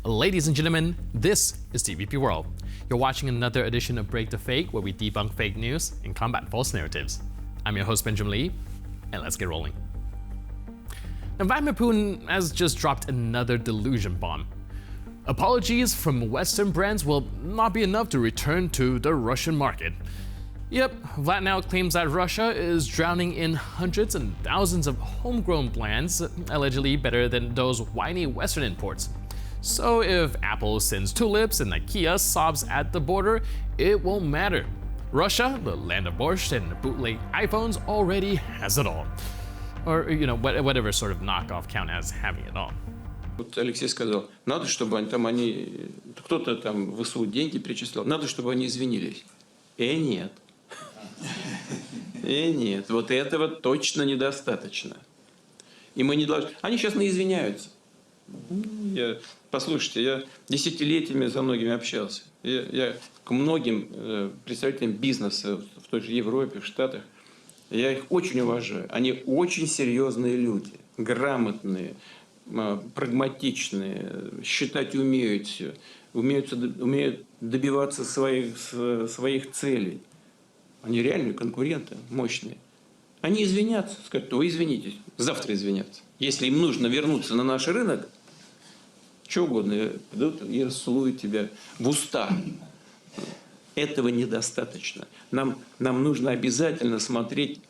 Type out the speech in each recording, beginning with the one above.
Ladies and gentlemen, this is TVP World. You're watching another edition of Break the Fake, where we debunk fake news and combat false narratives. I'm your host, Benjamin Lee, and let's get rolling. Now, Vladimir Putin has just dropped another delusion bomb. Apologies from Western brands will not be enough to return to the Russian market. Yep, Vlad now claims that Russia is drowning in hundreds and thousands of homegrown brands, allegedly better than those whiny Western imports. So if Apple sends tulips and IKEA sobs at the border, it won't matter. Russia, the land of borscht and bootleg iPhones, already has it all. Or, whatever sort of knockoff count as having it all. Вот Алексей сказал, надо, чтобы они, кто-то там в ВСУ деньги перечислял, надо, чтобы они извинились. Нет. Нет. Вот этого точно недостаточно. И мы не должны... Они сейчас извиняются. Послушайте, я десятилетиями за многими общался. Я к многим представителям бизнеса в той же Европе, в Штатах, я их очень уважаю. Они очень серьезные люди, грамотные, прагматичные, считать умеют все, умеют добиваться своих целей. Они реальные конкуренты, мощные. Они извинятся, скажут, вы извинитесь, завтра извинятся. Если им нужно вернуться на наш рынок, что угодно, идут и расцелуют тебя в уста. Этого недостаточно. Нам нужно обязательно смотреть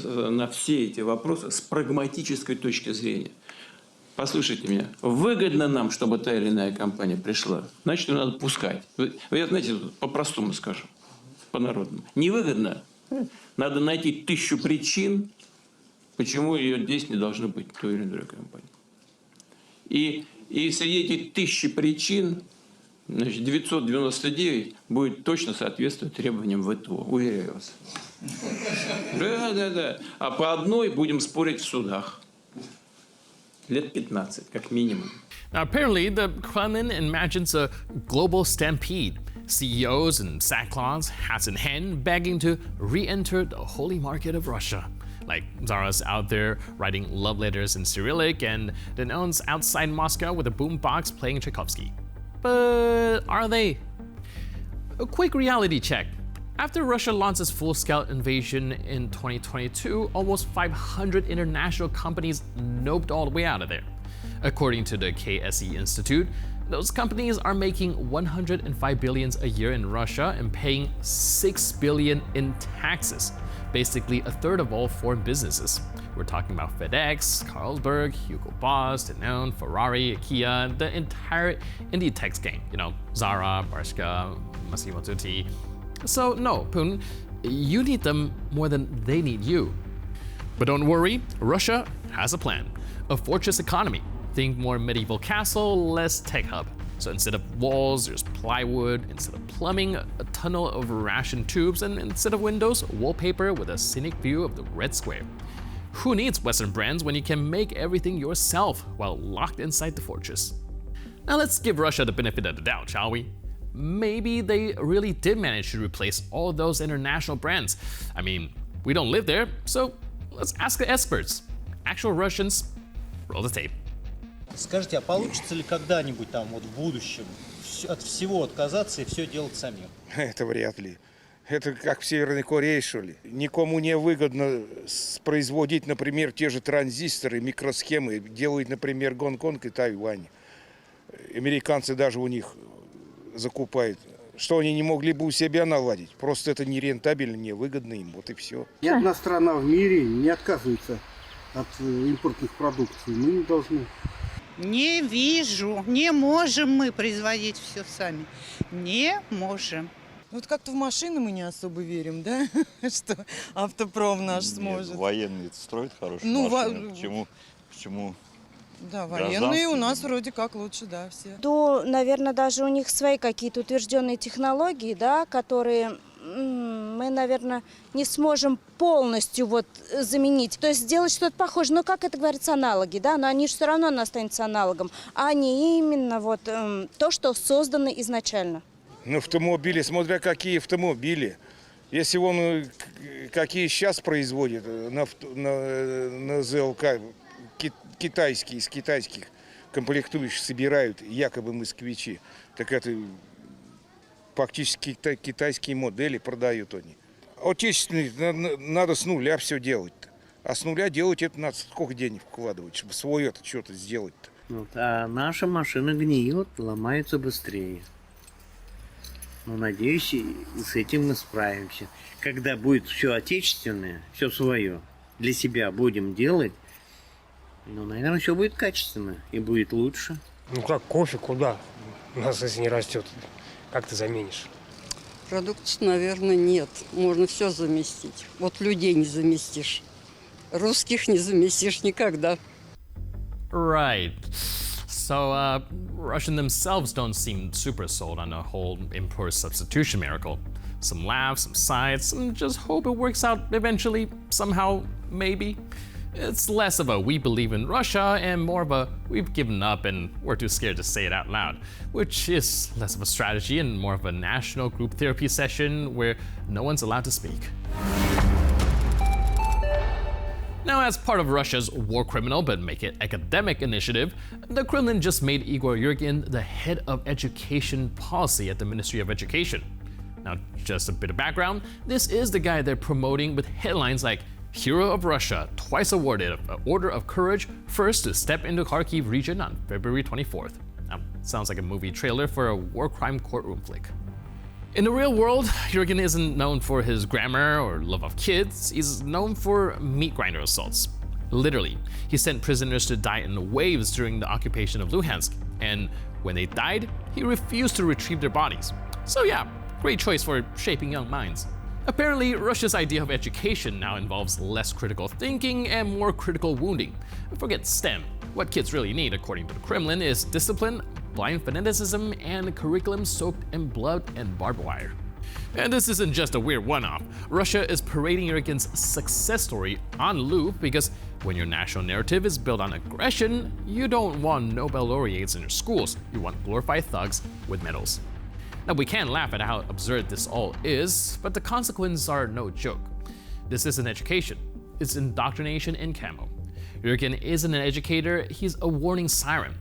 на все эти вопросы с прагматической точки зрения. Послушайте меня, выгодно нам, чтобы та или иная компания пришла, значит, ее надо пускать. Вы знаете, по-простому скажем, по-народному. Невыгодно, надо найти 1000 причин, почему ее здесь не должно быть, той или иной компании. И среди этих 1000 причин, значит, 999 будет точно соответствовать требованиям ВТО, уверяю вас. Да. А по одной будем спорить в судах. Лет 15, как минимум. Now, apparently, the Kremlin imagines a global stampede. CEOs in sackcloths, hats in hand, begging to re-enter the holy market of Russia. Like Zara's out there writing love letters in Cyrillic, and Danone's outside Moscow with a boombox playing Tchaikovsky. But are they? A quick reality check. After Russia launched its full-scale invasion in 2022, almost 500 international companies noped all the way out of there. According to the KSE Institute, those companies are making 105 billion a year in Russia and paying 6 billion in taxes, basically a third of all foreign businesses. We're talking about FedEx, Carlsberg, Hugo Boss, Danone, Ferrari, IKEA, the entire Inditex gang. Zara, Bershka, Massimo Dutti. So no, Putin, you need them more than they need you. But don't worry, Russia has a plan. A fortress economy. Think more medieval castle, less tech hub. So instead of walls, there's plywood. Instead of plumbing, a tunnel of ration tubes. And instead of windows, wallpaper with a scenic view of the Red Square. Who needs Western brands when you can make everything yourself while locked inside the fortress? Now let's give Russia the benefit of the doubt, shall we? Maybe they really did manage to replace all those international brands. I mean, we don't live there, so let's ask the experts. Actual Russians, roll the tape. Скажите, а получится ли когда-нибудь там вот в будущем от всего отказаться и все делать самим? Это вряд ли. Это как в Северной Корее, что ли. Никому не выгодно производить, например, те же транзисторы, микросхемы. Делают, например, Гонконг и Тайвань. Американцы даже у них закупают. Что они не могли бы у себя наладить? Просто это нерентабельно, невыгодно им, вот и все. Ни одна страна в мире не отказывается от импортных продукций. Мы не должны. Не вижу. Не можем мы производить все сами. Не можем. Вот как-то в машины мы не особо верим, да? Что автопром наш сможет. Военные строят хорошие машины. Почему? Да, военные у нас вроде как лучше, да, все. То, наверное, даже у них свои какие-то утвержденные технологии, да, которые мы, наверное, не сможем полностью заменить. То есть сделать что-то похожее. Ну, как это говорится, аналоги, да, но они же все равно останутся аналогом. А не именно то, что создано изначально. Ну, автомобили, смотря какие автомобили. Если какие сейчас производят на ЗЛК, китайские, из китайских комплектующие собирают якобы москвичи, так это фактически китайские модели продают они. Отечественные надо с нуля все делать-то. А с нуля делать это надо сколько денег вкладывать, чтобы свое это что-то сделать-то. Вот, а наша машина гниет, ломается быстрее. Ну, надеюсь, и с этим мы справимся. Когда будет все отечественное, все свое, для себя будем делать, ну, наверное, все будет качественно и будет лучше. Ну как, кофе куда? У нас если не растет, как ты заменишь? Продуктов, наверное, нет. Можно все заместить. Вот людей не заместишь. Русских не заместишь никогда. Right. So, Russian themselves don't seem super sold on the whole import substitution miracle. Some laughs, some sighs, some just hope it works out eventually, somehow, maybe. It's less of a we believe in Russia and more of a we've given up and we're too scared to say it out loud, which is less of a strategy and more of a national group therapy session where no one's allowed to speak. Now, as part of Russia's war criminal but make it academic initiative, the Kremlin just made Igor Yurgin the head of education policy at the Ministry of Education. Now, just a bit of background, this is the guy they're promoting with headlines like Hero of Russia, twice awarded an Order of Courage, first to step into Kharkiv region on February 24th. Now, sounds like a movie trailer for a war crime courtroom flick. In the real world, Yurgin isn't known for his grammar or love of kids, he's known for meat grinder assaults. Literally, he sent prisoners to die in waves during the occupation of Luhansk, and when they died, he refused to retrieve their bodies. So yeah, great choice for shaping young minds. Apparently, Russia's idea of education now involves less critical thinking and more critical wounding. Forget STEM. What kids really need, according to the Kremlin, is discipline, blind fanaticism, and curriculum soaked in blood and barbed wire. And this isn't just a weird one-off. Russia is parading Yurgin's success story on loop because when your national narrative is built on aggression, you don't want Nobel laureates in your schools. You want glorified thugs with medals. Now, we can laugh at how absurd this all is, but the consequences are no joke. This isn't education, it's indoctrination in camo. Yurgin isn't an educator, he's a warning siren.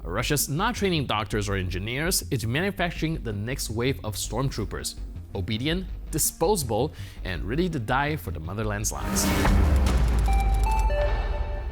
Russia's not training doctors or engineers, it's manufacturing the next wave of stormtroopers. Obedient, disposable, and ready to die for the motherland's lives.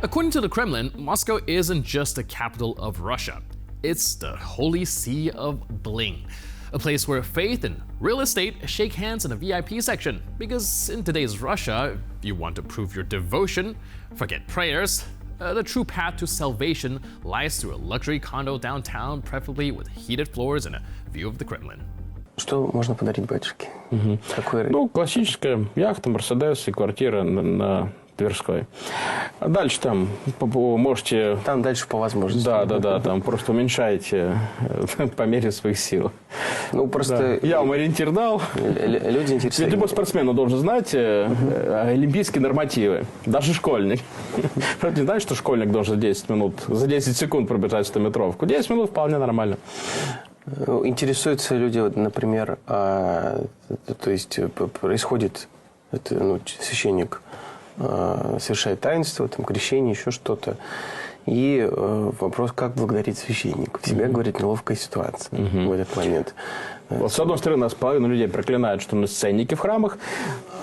According to the Kremlin, Moscow isn't just the capital of Russia. It's the holy see of bling. A place where faith and real estate shake hands in a VIP section. Because in today's Russia, if you want to prove your devotion, forget prayers. The true path to salvation lies through a luxury condo downtown, preferably with heated floors and a view of the Kremlin. Что можно подарить батюшке? Ну, классическая яхта, Мерседес и квартира на Тверской. А дальше там можете... Там дальше по возможности. Да, там просто уменьшаете по мере своих сил. Ну, просто... Да. Я вам ориентир дал. Люди интересуются. Ведь любой спортсмен должен знать олимпийские нормативы. Даже школьник. Правда, не знаешь, что школьник должен 10 минут, за 10 секунд пробежать 100-метровку? 10 минут вполне нормально. Интересуются люди, например, то есть происходит, священник совершает таинство, там, крещение, еще что-то. И вопрос, как благодарить священника. Всегда, говорит, неловкая ситуация в этот момент. Вот, с одной стороны, нас половина людей проклинают, что мы сценники в храмах,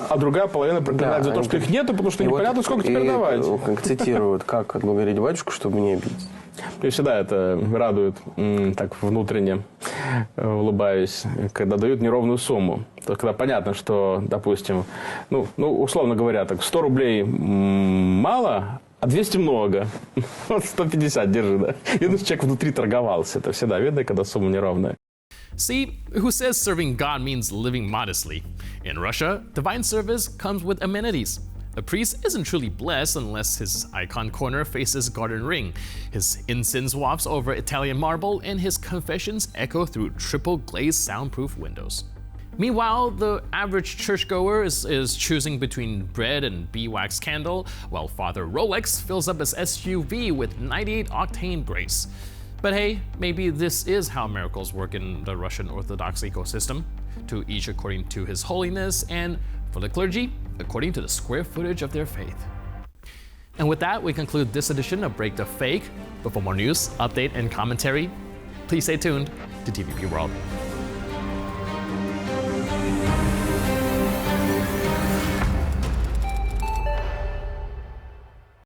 а другая половина проклинает за то, что их нету, потому что непонятно, сколько теперь давать. Как цитируют, как отблагодарить батюшку, чтобы не обидеть. Я всегда это радует, так внутренне улыбаюсь, когда дают неровную сумму. То, когда понятно, что, допустим, условно говоря, так 100 рублей мало, а 200 много. Вот 150 держи, да. И человек внутри торговался. Это всегда видно, когда сумма неровная. See, who says serving God means living modestly? In Russia, divine service comes with amenities. A priest isn't truly blessed unless his icon corner faces garden ring, his incense wafts over Italian marble, and his confessions echo through triple glazed soundproof windows. Meanwhile, the average churchgoer is choosing between bread and beeswax candle, while Father Rolex fills up his SUV with 98-octane grace. But hey, maybe this is how miracles work in the Russian Orthodox ecosystem, to each according to his holiness, and for the clergy, according to the square footage of their faith. And with that, we conclude this edition of Break the Fake. But for more news, update, and commentary, please stay tuned to TVP World.